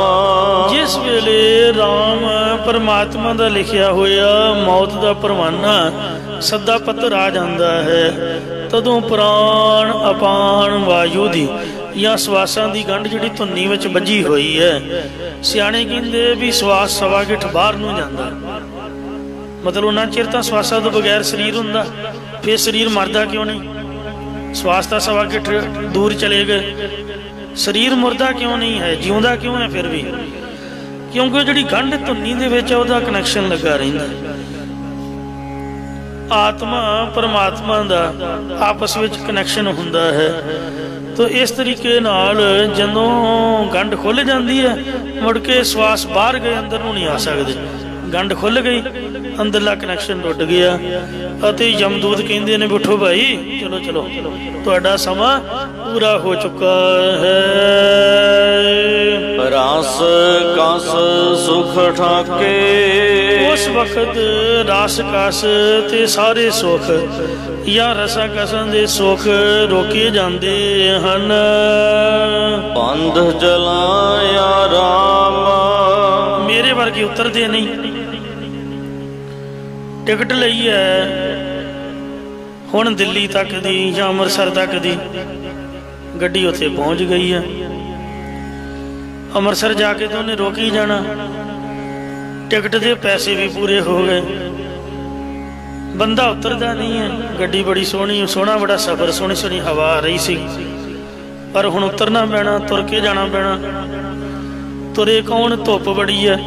जिस वेले राम परमात्मा का लिखिया होया मौत का परवाना सदा पत्र आ जाता है, तदों प्राण अपान वायु दी या सवासां दी गंढ जिहड़ी धुन्नी विच बजी हुई है, सियाणे कहंदे भी सवास सवा गिठ बाहर नूं जांदा। मतलब उन्ना चिर तां सवासां तो बगैर शरीर हुंदा, फिर शरीर मरदा क्यों नहीं? सवास तां सवा गिठ दूर चले गए, शरीर मुरदा क्यों नहीं है, जिउंदा क्यों है फिर भी? क्योंकि जिहड़ी गंढ धुन्नी दे विच उहदा कनैक्शन लगा रहिंदा। आत्मा परमात्मा दा आपस विच कनैक्शन हुंदा है। तो इस तरीके नाल जदों गंढ खुल जाती है, मुड़ के सवास बाहर गए अंदर नूं नहीं आ सकते। गंढ खुल गई, अंदरला कनैक्शन टुट गया, अते यमदूत कहंदे ने उठो भाई चलो चलो तुहाडा समा पूरा हो चुका है। रस कस सुख ठाके, उस वक्त रस कस ते सारे सुख या रसा कसां दे सुख रोके जाते हैं। बंध जलाया राम, मेरे वर्गे उतरते नहीं। टिकट लई है हुण दिल्ली तक दी या अमृतसर तक दी, गड्डी उत्थे पहुंच गई है। अमृतसर जाके तो उन्हें रोक ही जाना, टिकट के पैसे भी पूरे हो गए, बंदा उतरता नहीं है। गड्डी बड़ी सोहनी, सोहना बड़ा सफर, सोहनी सोहनी हवा आ रही सी, पर हुण उतरना पैना, तुर के जाना पैना। तुरे कौन, धुप बड़ी है।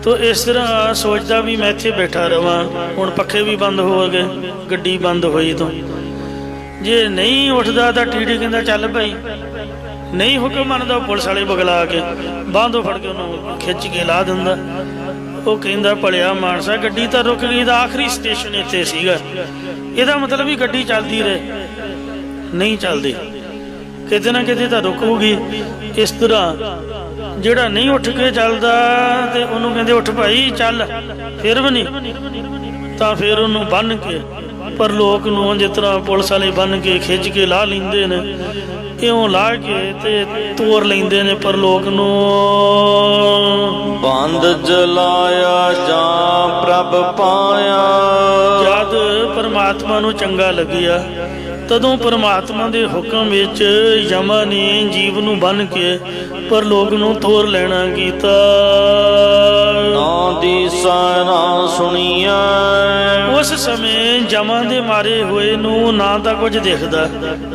तो इस तरह सोचता भी मैं इत्थे बैठा रवां। हुण पक्खे भी बंद हो गए, गड्डी बंद होई तो जे नहीं उठदा तां टीडी कहंदा चल भाई, नहीं हुक्म मनदा पुलिस वाले बगला के बांधो फड़ के उन्होंने खिच के ला दिंदा। वो कहंदा भलिया मानसा गड्डी तां रुक गई, तां आखिरी स्टेशन इत्थे सीगा, इहदा मतलब भी गड्डी चलदी रहे, नहीं चलदी, किते ना किते तां रुकूगी। इस तरह जिहड़ा नहीं उठ के चलदा ते उन्होंने कहंदे उठ भाई चल, फिर भी नहीं तां फिर उन्होंने बन के पर लोक नूं जिस तरह पुलिस वाले बन के खिच के ला लैंदे ने, इउं ला के ते तोड़ लैंदे ने पर लोक नूं। बंद जलाया जा प्रभ पाया, जद परमात्मा नूं चंगा लगिया तदों परमात्मा दे हुक्म विच यमा ने जीव नूं बन के पर लोक नूं तोड़ लेना कीता। ना दिसा ना सुनिया, उस समय जमा दे मारे हुए नूं ना तां कुछ दिखदा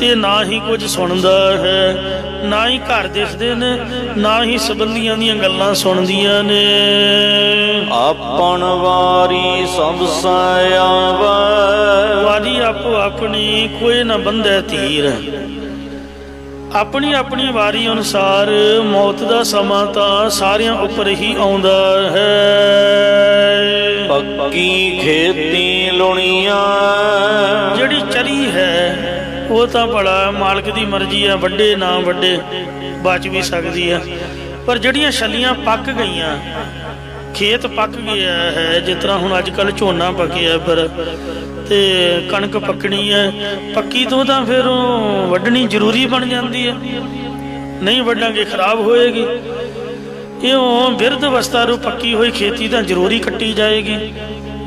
ते ना ही कुछ सुनदा है, ना ही घर दिसदे ने, ना ही संबंधियां दीयां गल्लां सुनदियां ने। आपन वारी सब सायावा, वारी आपो अपनी कोई न बंधे तीर। अपनी अपनी वारी अनुसार मौत का समा तां सारियां उपर ही आउंदा है। पक्की खेती लुणिया, जिहड़ी चरी है वो तां भला मालक दी मर्जी है, वड्डे ना वड्डे बच भी सकती है, पर जिहड़ियां छलियां पक गईयां, खेत पक गया है, जिस तरह हुण अजकल झोना पकिया पर ते कणक पकनी है, पक्की तो तां फिर वड्डनी जरूरी बन जाती है, नहीं वड्डांगे खराब होएगी। इउं बिरध अवस्था रू पक्की हुई खेती तां जरूरी कट्टी जाएगी,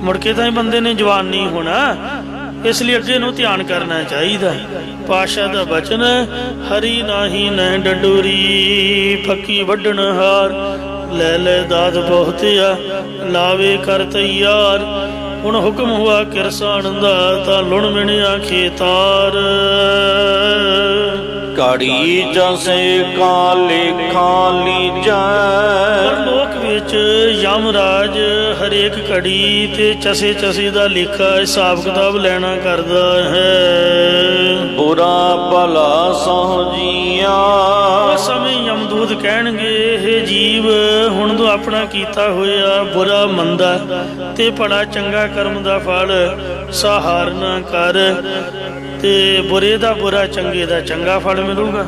मुड़के तां बंदे ने जवान नहीं होना, इसलिए अगे नूं ध्यान करना चाहिए। पातशाह दा बचन है, हरी नाही न डडूरी फक्की वड्डण हार, ले ले दाद बहुत आ लावे कर तैयार। हुण हुक्म हुआ किरसान दा तां लुण मिणिया खेतार। घड़ी जसे काले खाली जाए, लोक विच यमराज हरेक घड़ी ते चसे चसे दा लेखा हिसाब किताब लेना करदा है। बुरा भला सहजिया, उस समय यमदूत कहणगे हे जीव हुण तूं अपना कीता होया बुरा मंदा ते भला चंगा कर्म दा फल सहार ना कर, ते बुरे दा बुरा चंगे दा चंगा फल मिलूगा।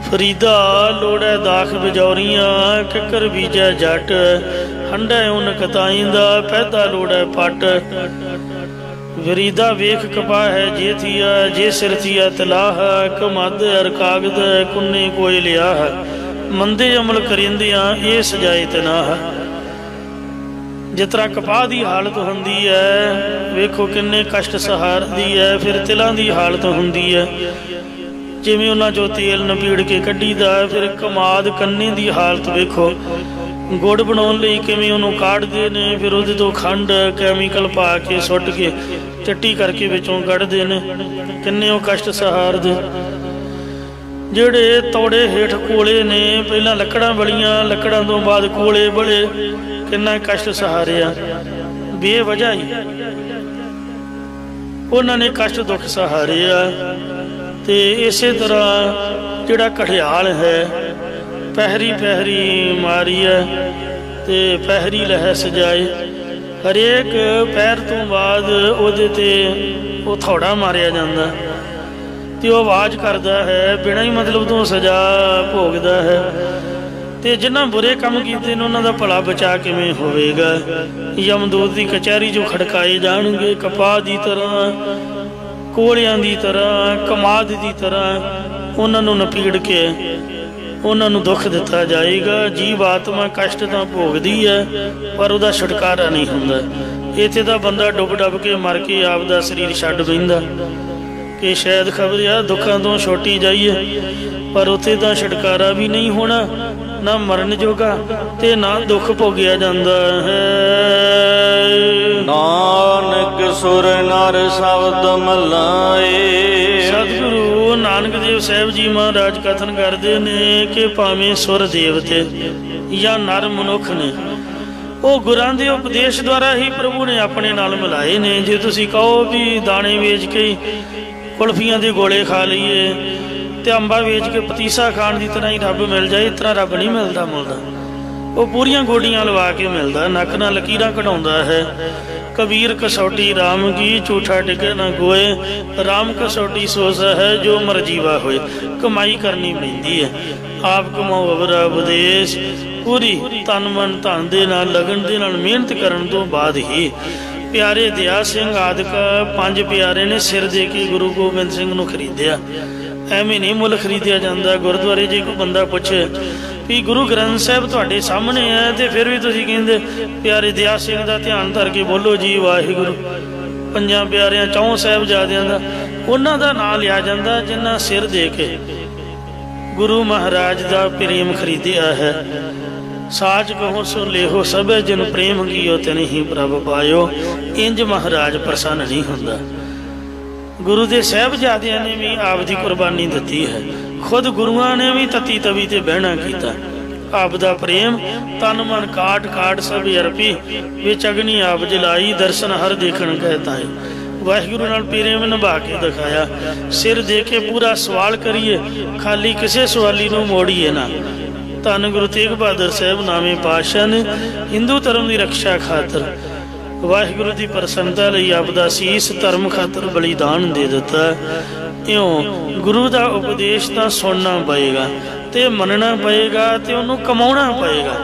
फरीदा लोड़ै दाख बजौरियां किकर बीजै जट, हंडै उन कताईंदा पैदा लोड़ै पट। फरीदा वेख कपा है जे थिया, जे सिर थिया तलाह, कमद अर कागद कुन्ने कोई लिया है, मंदे अमल करिंदियां ये सजाए तनाह। जिस तरह कपाह की हालत होंदी है, वेखो किन्ने कष्ट सहारदी है, फिर तिलों की हालत होंदी है, जिवें उन्हां चों तेल नपीड़ के कढ़ीदा, फिर कमाद कन्ने की हालत वेखो, गुड़ बनाउण लई किवें उहनूं काढ़दे ने, फिर उहदे तों खंड कैमिकल पा के सुੱਟ के चट्टी करके विचों कढ़दे ने, किन्ने वो कष्ट सहारदे। ਜਿਹੜੇ तौड़े हेठ कोले ने, पहला लकड़ां बलियां, लकड़ां तो बाद कोले बड़े, किन्ना कष्ट सहारिया बेवजह ही उन्होंने कष्ट दुख सहारिया। ते इसे तरह जिहड़ा घड़ियाल है पहरी पहरी मारी है ते पहरी लह सजाए, हरेक पैर तो बाद उहदे ते वो थौड़ा मारिया जांदा ते वो आवाज़ करदा है, बिना ही मतलब तो सजा भोगदा है। ते जिन्हां बुरे काम कीते ने उन्हां दा भला बचा किवें होवेगा। यमदूत दी कचहरी जो खड़काए जाणगे, कपाह दी तरह, कोलियां दी तरह, कमाद दी तरह उन्हां नूं नपीड़ के उन्हां नूं दुख दिता जाएगा। जीव आत्मा कष्ट तां भोगदी है पर उहदा छुटकारा नहीं हुंदा। इत्थे तां बंदा डुब डब के मर के आपदा शरीर छड्ड बैंदा कि शायद खबर आ दुखों तो छोटी जाइए, पर उत्थे तां छुटकारा भी नहीं होना, ना मरन जोगा ते ना दुख भोगिया जांदा है। नानक सुर नर शब्द मलाए, सतगुरु ਨਾਨਕ ਦੇਵ ਸਾਹਿਬ ਜੀ ਮਹਾਰਾਜ ਕਥਨ ਕਰਦੇ ਨੇ ਕਿ ਭਾਵੇਂ ਸੁਰ ਦੇਵਤੇ ਜਾਂ ਨਰ ਮਨੁੱਖ ਨੇ, ਉਹ ਗੁਰਾਂ ਦੇ ਉਪਦੇਸ਼ ਦੁਆਰਾ ਹੀ ਪ੍ਰਭੂ ਨੇ ਆਪਣੇ ਨਾਲ ਮਿਲਾਏ ਨੇ। ਜੇ ਤੁਸੀਂ ਕਹੋ ਵੀ ਦਾਣੇ ਵੇਚ ਕੇ ਕੁਲਫੀਆਂ ਦੇ ਗੋਲੇ ਖਾ ਲਈਏ ਤੇ ਅੰਬਾ ਵੇਚ ਕੇ ਪਤੀਸਾ ਖਾਣ ਦੀ ਤਰ੍ਹਾਂ ਹੀ ਰੱਬ ਮਿਲ ਜਾਏ, ਇਸ ਤਰ੍ਹਾਂ ਰੱਬ ਨਹੀਂ ਮਿਲਦਾ ਮੁਲਦਾ। ਉਹ ਪੂਰੀਆਂ ਗੋਡੀਆਂ ਲਵਾ ਕੇ ਮਿਲਦਾ, ਨੱਕ ਨਾਲ ਲਕੀਰਾਂ ਕਢਾਉਂਦਾ ਹੈ। ਕਬੀਰ ਕਸੌਟੀ ਰਾਮ ਕੀ, ਝੂਠਾ ਟਿਕੇ ਨਾ ਕੋਏ। ਰਾਮ ਕਸੌਟੀ ਸੋਸ ਹੈ ਜੋ ਮਰਜੀਵਾ ਹੋਏ। ਕਮਾਈ ਕਰਨੀ ਪੈਂਦੀ ਹੈ, ਆਪ ਕਮਾਓ ਅਵਰਾ ਉਪਦੇਸ਼। ਪੂਰੀ ਤਨ ਮਨ ਧਨ ਦੇ ਨਾਲ, ਲਗਨ ਦੇ ਨਾਲ ਮਿਹਨਤ ਕਰਨ ਤੋਂ ਬਾਅਦ ਹੀ। ਪਿਆਰੇ ਦਿਆ ਸਿੰਘ ਆਦਿਕ 5 ਪਿਆਰੇ ਨੇ ਸਿਰ ਦੇ ਕੇ ਗੁਰੂ ਗੋਬਿੰਦ ਸਿੰਘ ਨੂੰ ਖਰੀਦਿਆ। ਐਵੇਂ ਨਹੀਂ ਮੁੱਲ ਖਰੀਦਿਆ ਜਾਂਦਾ। ਗੁਰਦੁਆਰੇ ਜੇ ਕੋਈ ਬੰਦਾ ਪੁੱਛੇ ਵੀ ਗੁਰੂ ਗ੍ਰੰਥ ਸਾਹਿਬ ਤੁਹਾਡੇ ਸਾਹਮਣੇ ਹੈ ਤੇ ਫਿਰ ਵੀ ਤੁਸੀਂ ਕਹਿੰਦੇ ਪਿਆਰੇ ਦਿਆ ਸਿੰਘ ਦਾ ਧਿਆਨ ਧਰ ਕੇ ਬੋਲੋ ਜੀ ਵਾਹਿਗੁਰੂ। 5 ਪਿਆਰਿਆਂ 4 ਸਾਹਿਬਜ਼ਾਦਿਆਂ ਦਾ ਉਹਨਾਂ ਦਾ ਨਾਂ ਲਿਆ ਜਾਂਦਾ ਜਿਨ੍ਹਾਂ ਸਿਰ ਦੇ ਕੇ ਗੁਰੂ ਮਹਾਰਾਜ ਦਾ ਪ੍ਰੇਮ ਖਰੀਦਿਆ ਹੈ। ਸਾਚ ਕਹੋ ਸੋ ਲੇਹੋ ਸਭੇ ਜਿਨ ਪ੍ਰੇਮ ਕੀਓ ਤਿਨ ਹੀ ਪ੍ਰਭ ਪਾਇਓ। ਇੰਜ ਮਹਾਰਾਜ ਪ੍ਰਸੰਨ ਨਹੀਂ ਹੁੰਦਾ। ਗੁਰੂ ਦੇ ਸਾਹਿਬਜ਼ਾਦਿਆਂ ਨੇ ਵੀ ਆਪ ਦੀ ਕੁਰਬਾਨੀ ਦਿੱਤੀ ਹੈ। ਖੁਦ ਗੁਰੂਆਂ ਨੇ ਵੀ ਤਤੀ ਤਵੀ ਤੇ ਬਹਿਣਾ ਕੀਤਾ। ਆਪ ਦਾ ਪ੍ਰੇਮ ਤਨ ਮਨ ਕਾਟ ਕਾਟ ਸਭ ਅਰਪੀ, ਵਿੱਚ ਅਗਨੀ ਆਪ ਜਲਾਈ ਦਰਸ਼ਨ ਹਰ ਦੇਖਣ ਕਹਿਤਾ ਹੈ। ਵਾਹਿਗੁਰੂ ਨਾਲ ਪ੍ਰੇਮ ਨਿਭਾ ਕੇ ਦਿਖਾਇਆ। ਸਿਰ ਦੇ ਕੇ ਪੂਰਾ ਸਵਾਲ ਕਰੀਏ, ਖਾਲੀ ਕਿਸੇ ਸਵਾਲੀ ਨੂੰ ਮੋੜੀਏ ਨਾ। ਧੰਨ ਗੁਰੂ ਤੇਗ ਬਹਾਦਰ ਸਾਹਿਬ ਨਾਵੇਂ ਪਾਤਸ਼ਾਹ ਨੇ ਹਿੰਦੂ ਧਰਮ ਦੀ ਰਕਸ਼ਾ ਖਾਤਰ ਵਾਹਿਗੁਰੂ ਦੀ ਪ੍ਰਸੰਨਤਾ ਲਈ ਆਪ ਦਾ ਸੀਸ ਧਰਮ ਖਾਤਰ ਬਲੀਦਾਨ ਦੇ ਦਿੱਤਾ। ਇਉਂ ਗੁਰੂ ਦਾ ਉਪਦੇਸ਼ ਤਾਂ ਸੁਣਨਾ ਪਏਗਾ ਤੇ ਮੰਨਣਾ ਪਏਗਾ ਤੇ ਉਹਨੂੰ ਕਮਾਉਣਾ ਪਏਗਾ।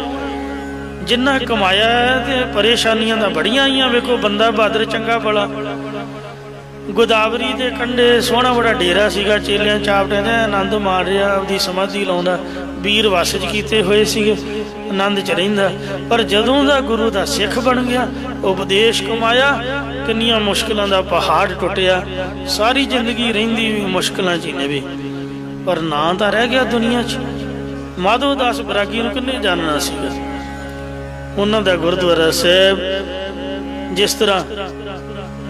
ਜਿੰਨਾ ਕਮਾਇਆ ਤੇ ਪਰੇਸ਼ਾਨੀਆਂ ਤਾਂ ਬੜੀਆਂ ਆਈਆਂ। ਵੇਖੋ ਬੰਦਾ ਬਹਾਦਰ ਚੰਗਾ ਭਲਾ, ਗੋਦਾਵਰੀ ਦੇ ਕੰਢੇ ਸੋਹਣਾ ਬੜਾ ਡੇਰਾ ਸੀਗਾ, ਚੇਲਿਆਂ ਚਾਪਟਿਆਂ ਦਾ ਆਨੰਦ ਮਾਰ ਰਿਹਾ, ਆਪਦੀ ਸਮਾਧੀ ਲਾਉਂਦਾ। ਵੀਰ ਵਸ 'ਚ ਕੀਤੇ ਹੋਏ ਸੀਗੇ, ਆਨੰਦ 'ਚ ਰਹਿੰਦਾ। ਪਰ ਜਦੋਂ ਦਾ ਗੁਰੂ ਦਾ ਸਿੱਖ ਬਣ ਗਿਆ, ਉਪਦੇਸ਼ ਕਮਾਇਆ, ਕਿੰਨੀਆਂ ਮੁਸ਼ਕਿਲਾਂ ਦਾ ਪਹਾੜ ਟੁੱਟਿਆ। ਸਾਰੀ ਜ਼ਿੰਦਗੀ ਰਹਿੰਦੀ ਵੀ ਮੁਸ਼ਕਿਲਾਂ 'ਚ ਹੀ ਨਿਭੀ, ਪਰ ਨਾਂ ਤਾਂ ਰਹਿ ਗਿਆ ਦੁਨੀਆ 'ਚ। ਮਾਧੋ ਦਾਸ ਬਰਾਗੀ ਨੂੰ ਕਿੰਨੇ ਜਾਣਨਾ ਸੀਗਾ। ਉਹਨਾਂ ਦਾ ਗੁਰਦੁਆਰਾ ਸਾਹਿਬ ਜਿਸ ਤਰ੍ਹਾਂ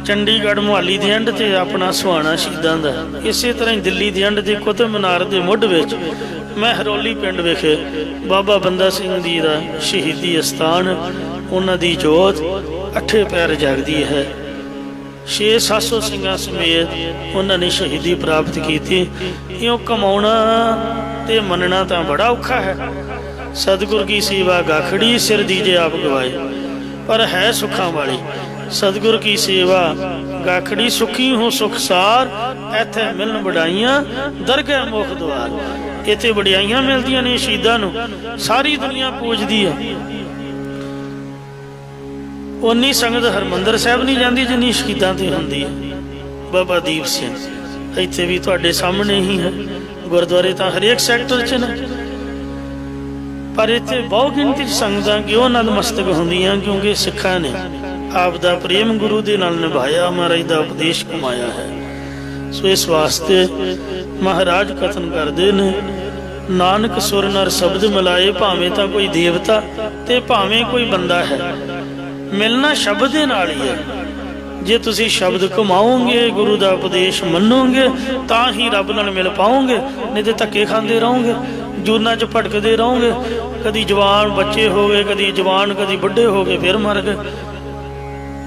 ਚੰਡੀਗੜ੍ਹ ਮੁਹਾਲੀ ਦੇ ਐਂਡ ਤੇ ਆਪਣਾ ਸੁਹਾਣਾ ਸ਼ਹੀਦਾਂ ਦਾ, ਇਸੇ ਤਰ੍ਹਾਂ ਹੀ ਦਿੱਲੀ ਦੇ ਐਂਡ ਤੇ ਕੁਤਬ ਮੀਨਾਰ ਦੇ ਮੁੱਢ ਵਿੱਚ ਮਹਿਰੌਲੀ ਪਿੰਡ ਵਿਖੇ ਬਾਬਾ ਬੰਦਾ ਸਿੰਘ ਜੀ ਦਾ ਸ਼ਹੀਦੀ ਅਸਥਾਨ, ਉਹਨਾਂ ਦੀ ਜੋਤ 8 ਪੈਰ ਜਗਦੀ ਹੈ। 600-700 ਸਿੰਘਾਂ ਸਮੇਤ ਉਹਨਾਂ ਨੇ ਸ਼ਹੀਦੀ ਪ੍ਰਾਪਤ ਕੀਤੀ। ਇਉਂ ਕਮਾਉਣਾ ਤੇ ਮੰਨਣਾ ਤਾਂ ਬੜਾ ਔਖਾ ਹੈ। ਸਤਿਗੁਰ ਕੀ ਸੇਵਾ ਗਾਖੜੀ, ਸਿਰ ਦੀਜੇ ਆਪ ਗਵਾਏ, ਪਰ ਹੈ ਸੁੱਖਾਂ ਵਾਲੀ। ਸਤਿਗੁਰ ਕੀ ਸੇਵਾ ਗਾਖੜੀ, ਸੁਖੀ ਹੋ ਸੁਖਸਾਰ, ਇੱਥੇ ਮਿਲਣ ਵਡਾਈਆਂ ਦਰਗਾਹ ਮੁਖ ਦੁਆਰ। ਇੱਥੇ ਵਡਿਆਈਆਂ ਮਿਲਦੀਆਂ ਨੇ ਸ਼ਹੀਦਾਂ ਨੂੰ, ਸਾਰੀ ਦੁਨੀਆ ਪੂਜਦੀ ਹੈ। ਉਨੀ ਸੰਗਤ ਹਰਿਮੰਦਰ ਸਾਹਿਬ ਨਹੀਂ ਜਾਂਦੀ ਜਿੰਨੀ ਸ਼ਹੀਦਾਂ ਤੇ ਹੁੰਦੀ ਹੈ। ਬਾਬਾ ਦੀਪ ਸਿੰਘ ਇੱਥੇ ਵੀ ਤੁਹਾਡੇ ਸਾਹਮਣੇ ਹੀ ਹੈ। ਗੁਰਦੁਆਰੇ ਤਾਂ ਹਰੇਕ ਸੈਕਟਰ 'ਚ ਨੇ, ਪਰ ਇੱਥੇ ਬਹੁ ਗਿਣਤੀ 'ਚ ਸੰਗਤਾਂ ਕਿਉਂ ਨਤਮਸਤਕ ਹੁੰਦੀਆਂ? ਕਿਉਂਕਿ ਸਿੱਖਾਂ ਨੇ ਆਪ ਦਾ ਪ੍ਰੇਮ ਗੁਰੂ ਦੇ ਨਾਲ ਨਿਭਾਇਆ, ਮਹਾਰਾਜ ਦਾ ਉਪਦੇਸ਼ ਕਮਾਇਆ ਹੈ। ਸੋ ਇਸ ਵਾਸਤੇ ਮਹਾਰਾਜ ਕਥਨ ਕਰਦੇ ਨੇ, ਨਾਨਕ ਸੁਰ ਨਰ ਸ਼ਬਦ ਮਿਲਾਏ, ਭਾਵੇਂ ਤਾਂ ਕੋਈ ਦੇਵਤਾ ਤੇ ਭਾਵੇਂ ਕੋਈ ਬੰਦਾ ਹੈ, ਮਿਲਣਾ ਸ਼ਬਦ ਦੇ ਨਾਲ ਹੀ ਹੈ। ਜੇ ਤੁਸੀਂ ਸ਼ਬਦ ਕਮਾਓਗੇ, ਗੁਰੂ ਦਾ ਉਪਦੇਸ਼ ਮੰਨੋਗੇ, ਤਾਂ ਹੀ ਰੱਬ ਨਾਲ ਮਿਲ ਪਾਓਗੇ। ਨਹੀਂ ਤੇ ਧੱਕੇ ਖਾਂਦੇ ਰਹੋਗੇ, ਜੂਨਾਂ 'ਚ ਭਟਕਦੇ ਰਹੋਗੇ। ਕਦੀ ਜਵਾਨ ਬੱਚੇ ਹੋ ਗਏ, ਕਦੀ ਜਵਾਨ, ਕਦੀ ਬੁੱਢੇ ਹੋ ਗਏ, ਫਿਰ ਮਰ ਗਏ,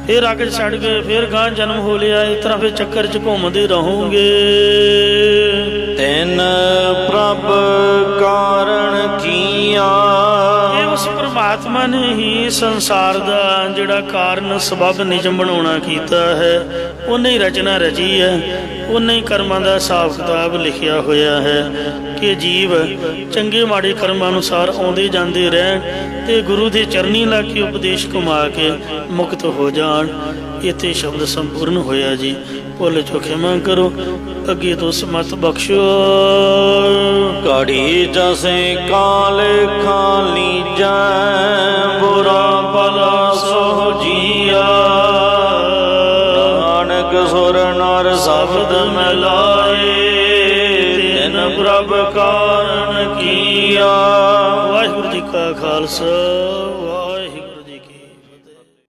ਫਿਰ ਅੱਗ 'ਚ ਛੱਡ ਗਏ, ਫਿਰ ਗਾਂ ਜਨਮ ਹੋ ਲਿਆ। ਇਸ ਤਰ੍ਹਾਂ ਫਿਰ ਚੱਕਰ 'ਚ ਘੁੰਮਦੇ ਰਹੋਗੇ। ਤਿਨ ਪ੍ਰਭ ਕਾਰਨ ਕੀਆ, ਇਹ ਉਸ ਪਰਮਾਤਮਾ ਨੇ ਹੀ ਸੰਸਾਰ ਦਾ ਜਿਹੜਾ ਕਾਰਨ ਸਬੱਬ ਨਿਯਮ ਬਣਾਉਣਾ ਕੀਤਾ ਹੈ। ਉਹਨੇ ਹੀ ਰਚਨਾ ਰਚੀ ਹੈ, ਉਹਨੇ ਹੀ ਕਰਮਾਂ ਦਾ ਹਿਸਾਬ ਕਿਤਾਬ ਲਿਖਿਆ ਹੋਇਆ ਹੈ ਕਿ ਜੀਵ ਚੰਗੇ ਮਾੜੇ ਕਰਮਾਂ ਅਨੁਸਾਰ ਆਉਂਦੇ ਜਾਂਦੇ ਰਹਿਣ ਤੇ ਗੁਰੂ ਦੇ ਚਰਨੀ ਲਾ ਕੇ ਉਪਦੇਸ਼ ਕਮਾ ਕੇ ਮੁਕਤ ਹੋ ਜਾਣ। ਇੱਥੇ ਸ਼ਬਦ ਸੰਪੂਰਨ ਹੋਇਆ ਜੀ। ਭੁੱਲ ਚੁੱਕ ਖਿਮਾ ਕਰੋ, ਅੱਗੇ ਤੋਂ ਸਮਤ ਬਖਸ਼ੋ। ਘੜੀ ਜਸੇ ਕਾਲ ਖਾਲੀ ਜੈ, ਬੁਰਾ ਭਲਾ ਸੋ ਜੀਆ। ਨਾਨਕ ਸੁਰ ਨਰ ਸ਼ਬਦ ਮਿਲਾਏ, ਤਿਨ ਪ੍ਰਭ ਕਾਰਨ ਕੀਆ। ਵਾਹਿਗੁਰੂ ਜੀ ਕਾ ਖਾਲਸਾ।